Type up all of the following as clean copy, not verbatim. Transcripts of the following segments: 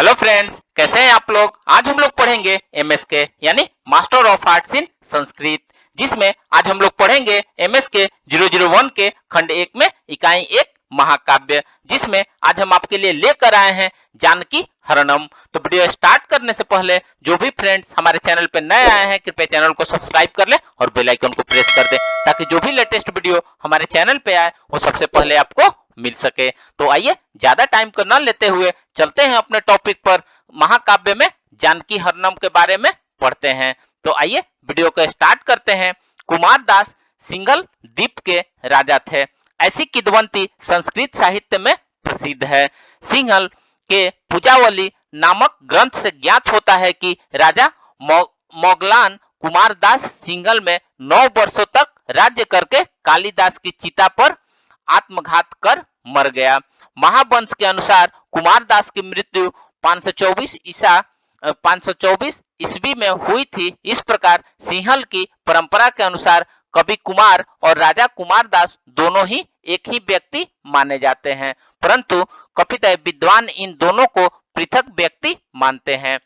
Hello friends, कैसे हैं आप लोग। आज हम लोग पढ़ेंगे एमएसके यानी मास्टर ऑफ आर्ट्स इन संस्कृत, जिसमें आज हम लोग पढ़ेंगे एमएसके 001 के खंड 1 में इकाई 1 महाकाव्य, जिसमें आज हम आपके लिए लेकर आए हैं जानकी हरणम। तो वीडियो स्टार्ट करने से पहले जो भी फ्रेंड्स हमारे चैनल पे नए आए हैं कृपया चैनल को सब्सक्राइब कर ले और बेल आइकन को प्रेस कर दे, ताकि जो भी लेटेस्ट वीडियो हमारे चैनल पे आए वो सबसे पहले आपको मिल सके। तो आइए ज्यादा टाइम को न लेते हुए चलते हैं अपने टॉपिक पर। महाकाव्य में जानकी हरणम के बारे में पढ़ते हैं। तो आइए वीडियो को स्टार्ट करते हैं। कुमारदास सिंघल द्वीप के राजा थे। ऐसी किदवंती संस्कृत साहित्य में प्रसिद्ध है। सिंघल के पूजावली नामक ग्रंथ से ज्ञात होता है कि राजा मोगलान कुमारदास सिंघल में 9 वर्षों तक राज्य करके कालिदास की चिता पर आत्मघात कर मर गया। महावंश के अनुसार कुमारदास की मृत्यु 524 ईस्वी में हुई थी। इस प्रकार सिंहल की परंपरा के अनुसार कवि कुमार और राजा कुमारदास दोनों ही एक ही व्यक्ति माने जाते हैं, परंतु कपितय विद्वान इन दोनों को पृथक व्यक्ति मानते हैं।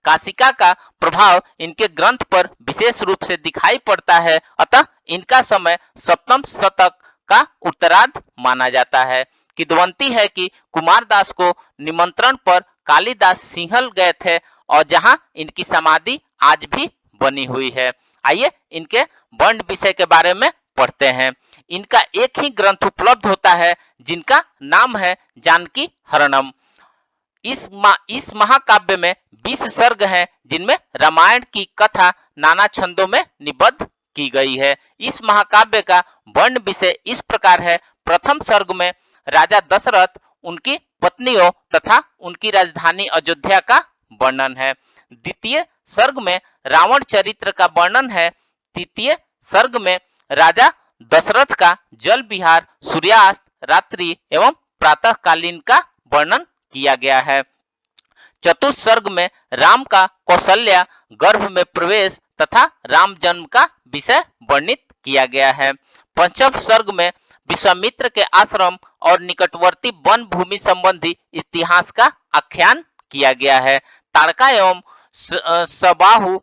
काशिका का प्रभाव इनके ग्रंथ पर विशेष रूप से दिखाई पड़ता है, अतः इनका समय सप्तम शतक का उत्तरार्ध माना जाता है। किदवंती है कि कुमारदास को निमंत्रण पर कालिदास सिंहल गए थे और जहां इनकी समाधि आज भी बनी हुई है। आइए इनके वर्ण विषय के बारे में पढ़ते हैं। इनका एक ही ग्रंथ उपलब्ध होता है जिनका नाम है जानकी हरणम। इस महाकाव्य में 20 सर्ग हैं, जिनमें रामायण की कथा नाना छंदों में निबद्ध की गई है। इस महाकाव्य का वर्ण विषय इस प्रकार है। प्रथम सर्ग में राजा दशरथ, उनकी पत्नियों तथा उनकी राजधानी अयोध्या का वर्णन है। द्वितीय सर्ग में रावण चरित्र का वर्णन है। तृतीय सर्ग में राजा दशरथ का जल विहार, सूर्यास्त, रात्रि एवं प्रातःकालीन का वर्णन किया गया है। चतुर्थ सर्ग में राम का कौशल्या गर्भ में प्रवेश तथा राम जन्म का विषय वर्णित किया गया है। पंचम सर्ग में विश्वामित्र के आश्रम और निकटवर्ती वन भूमि संबंधी इतिहास का आख्यान किया गया है। ताड़का एवं सबाहु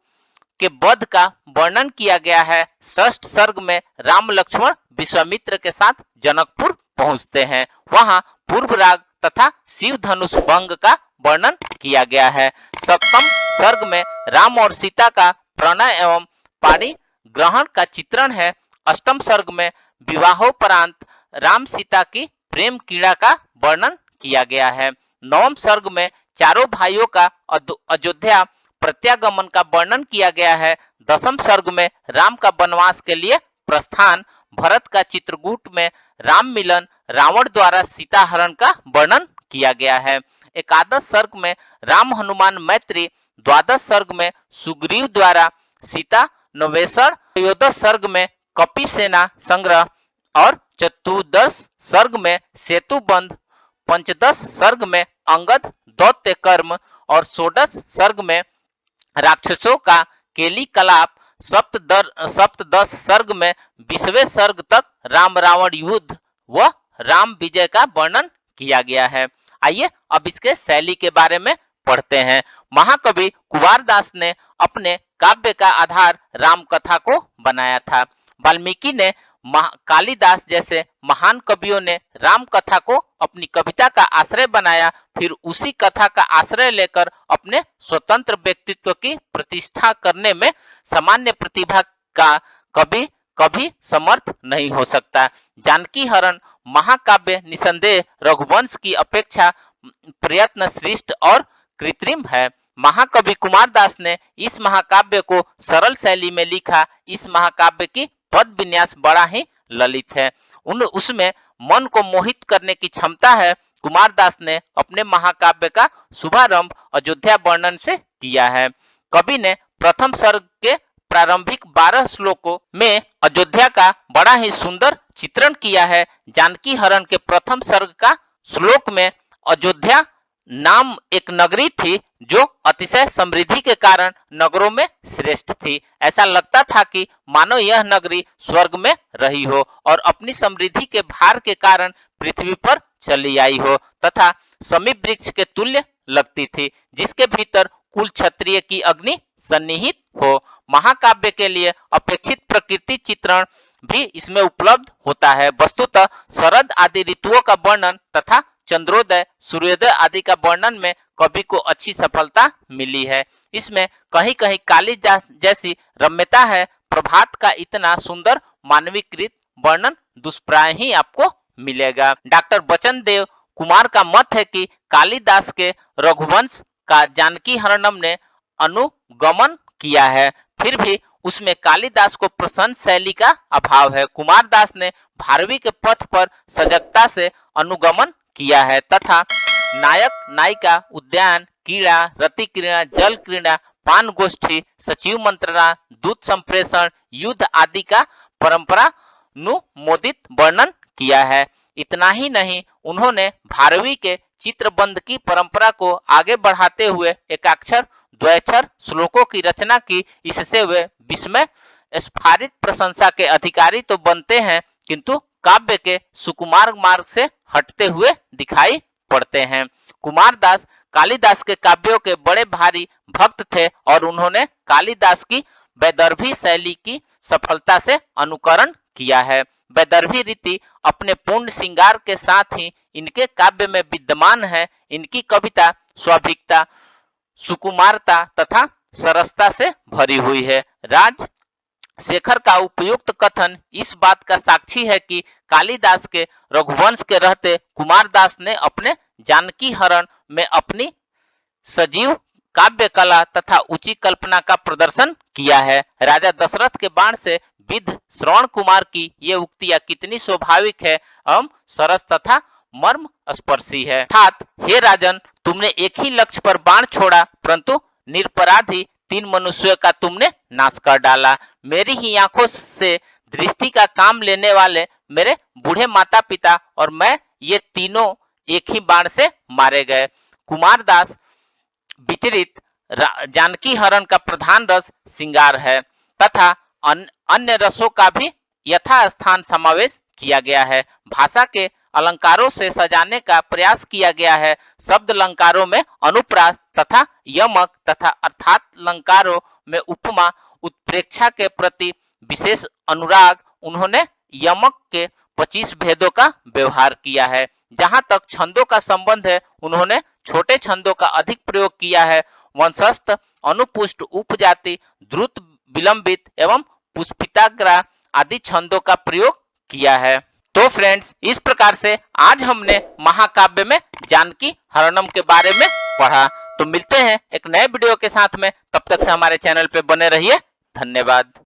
के वध का वर्णन किया गया है। षष्ठ सर्ग में राम लक्ष्मण विश्वामित्र के साथ जनकपुर पहुंचते हैं, वहां पूर्व राग तथा शिव धनुष भंग का वर्णन किया गया है। सप्तम सर्ग में राम और सीता का प्रणय एवं पाणी ग्रहण का चित्रण है। अष्टम सर्ग में विवाहोपरांत राम सीता की प्रेम कीड़ा का वर्णन किया गया है। नवम सर्ग में चारों भाइयों का अयोध्या प्रत्यागमन का वर्णन किया गया है। दसम सर्ग में राम का वनवास के लिए प्रस्थान, भरत का चित्रकूट में राम मिलन, रावण द्वारा सीता हरण का वर्णन किया गया है। एकादश सर्ग में राम हनुमान मैत्री, द्वादश सर्ग में सुग्रीव द्वारा सीता नवेषण, त्रयोदश सर्ग में कपि सेना संग्रह और चतुर्दश सर्ग में सेतु बंध, पंचदश सर्ग में अंगद दौत्य कर्म और षोडश सर्ग में राक्षसों का केली कलाप, सप्तदश सर्ग में 20वें सर्ग तक राम रावण युद्ध व राम विजय का वर्णन किया गया है। आइए अब इसके शैली के बारे में पढ़ते हैं। महाकवि कुमारदास ने अपने काव्य का आधार राम कथा को बनाया था। वाल्मीकि ने, कालिदास जैसे महान कवियों ने राम कथा को अपनी कविता का आश्रय बनाया, फिर उसी कथा का आश्रय लेकर अपने स्वतंत्र व्यक्तित्व की प्रतिष्ठा करने में सामान्य प्रतिभा का कभी समर्थ नहीं हो सकता। जानकी हरण महाकाव्य निसंदेह रघुवंश की अपेक्षा प्रयत्न श्रेष्ठ और कृत्रिम है। महाकवि कुमारदास ने इस महाकाव्य को सरल शैली में लिखा। इस महाकाव्य की पद विन्यास बड़ा ही ललित है। उसमें मन को मोहित करने की क्षमता है। कुमारदास ने अपने महाकाव्य का शुभारंभ अयोध्या वर्णन से किया है। कवि ने प्रथम सर्ग के प्रारंभिक 12 श्लोकों में अयोध्या का बड़ा ही सुंदर चित्रण किया है। जानकी हरण के प्रथम सर्ग का श्लोक में अयोध्या नाम एक नगरी थी जो अतिशय समृद्धि के कारण नगरों में श्रेष्ठ थी। ऐसा लगता था कि मानो यह नगरी स्वर्ग में रही हो और अपनी समृद्धि के भार के कारण पृथ्वी पर चली आई हो तथा समी वृक्ष के तुल्य लगती थी, जिसके भीतर कुल क्षत्रिय की अग्नि सन्निहित हो। महाकाव्य के लिए अपेक्षित प्रकृति चित्रण भी इसमें उपलब्ध होता है। वस्तुतः शरद आदि ऋतुओं का वर्णन तथा चंद्रोदय सूर्योदय आदि का वर्णन में कवि को अच्छी सफलता मिली है। इसमें कहीं कहीं कालिदास जैसी रम्यता है। प्रभात का इतना सुंदर मानवीकृत वर्णन दुष्प्राय ही आपको मिलेगा। डॉक्टर बचन देव कुमार का मत है कि कालिदास के रघुवंश का जानकी हरणम ने अनुगमन किया है, फिर भी उसमें कालिदास को प्रसन्न शैली का अभाव है। कुमारदास ने भारवी के पथ पर सजगता से अनुगमन किया है तथा नायक नायिका उद्यान क्रीड़ा रति क्रीड़ा जल क्रीड़ा पान गोष्ठी सचिव मंत्रणा दूत संप्रेषण युद्ध आदि का परंपरा अनुमोदित वर्णन किया है। इतना ही नहीं, उन्होंने भारवी के चित्रबंध की परंपरा को आगे बढ़ाते हुए एकाक्षर द्वैक्षर श्लोकों की रचना की। इससे वे विस्मय स्फारित प्रशंसा के अधिकारी तो बनते हैं, किंतु काव्य के सुकुमार मार्ग से हटते हुए दिखाई पड़ते हैं। कुमारदास कालिदास के काव्यों के बड़े भारी भक्त थे और उन्होंने कालिदास की वैदर्भी शैली की सफलता से अनुकरण किया है। वैदर्भी रीति अपने पूर्ण श्रृंगार के साथ ही इनके काव्य में विद्यमान है। इनकी कविता स्वाभाविकता सुकुमारता तथा सरसता से भरी हुई है। राज शेखर का उपयुक्त कथन इस बात का साक्षी है कि कालिदास के रघुवंश के रहते कुमारदास ने अपने जानकी हरण में अपनी सजीव काव्य कला तथा ऊंची कल्पना का प्रदर्शन किया है। राजा दशरथ के बाण से विद्ध श्रवण कुमार की ये उक्तियां कितनी स्वाभाविक है एवं सरस तथा मर्म स्पर्शी है। अर्थात हे राजन, तुमने एक ही लक्ष्य पर बाण छोड़ा, परंतु निरपराधी 3 मनुष्यों का तुमने नाश कर डाला। मेरी ही आंखों से दृष्टि का काम लेने वाले मेरे बूढ़े माता पिता और मैं, ये तीनों एक ही बाण से मारे गए। कुमारदास विचरित जानकी हरण का प्रधान रस श्रृंगार है तथा अन्य रसों का भी यथास्थान समावेश किया गया है। भाषा के अलंकारों से सजाने का प्रयास किया गया है। शब्द अलंकारों में अनुप्रास तथा यमक तथा अर्थात अलंकारों में उपमा उत्प्रेक्षा के प्रति विशेष अनुराग। उन्होंने यमक के 25 भेदों का व्यवहार किया है। जहां तक छंदों का संबंध है, उन्होंने छोटे छंदों का अधिक प्रयोग किया है। वंशस्थ अनुपुष्ट उपजाति द्रुत विलंबित एवं पुष्पिताग्रा आदि छंदों का प्रयोग किया है। तो फ्रेंड्स, इस प्रकार से आज हमने महाकाव्य में जानकी हरणम के बारे में पढ़ा। तो मिलते हैं एक नए वीडियो के साथ में, तब तक से हमारे चैनल पे बने रहिए। धन्यवाद।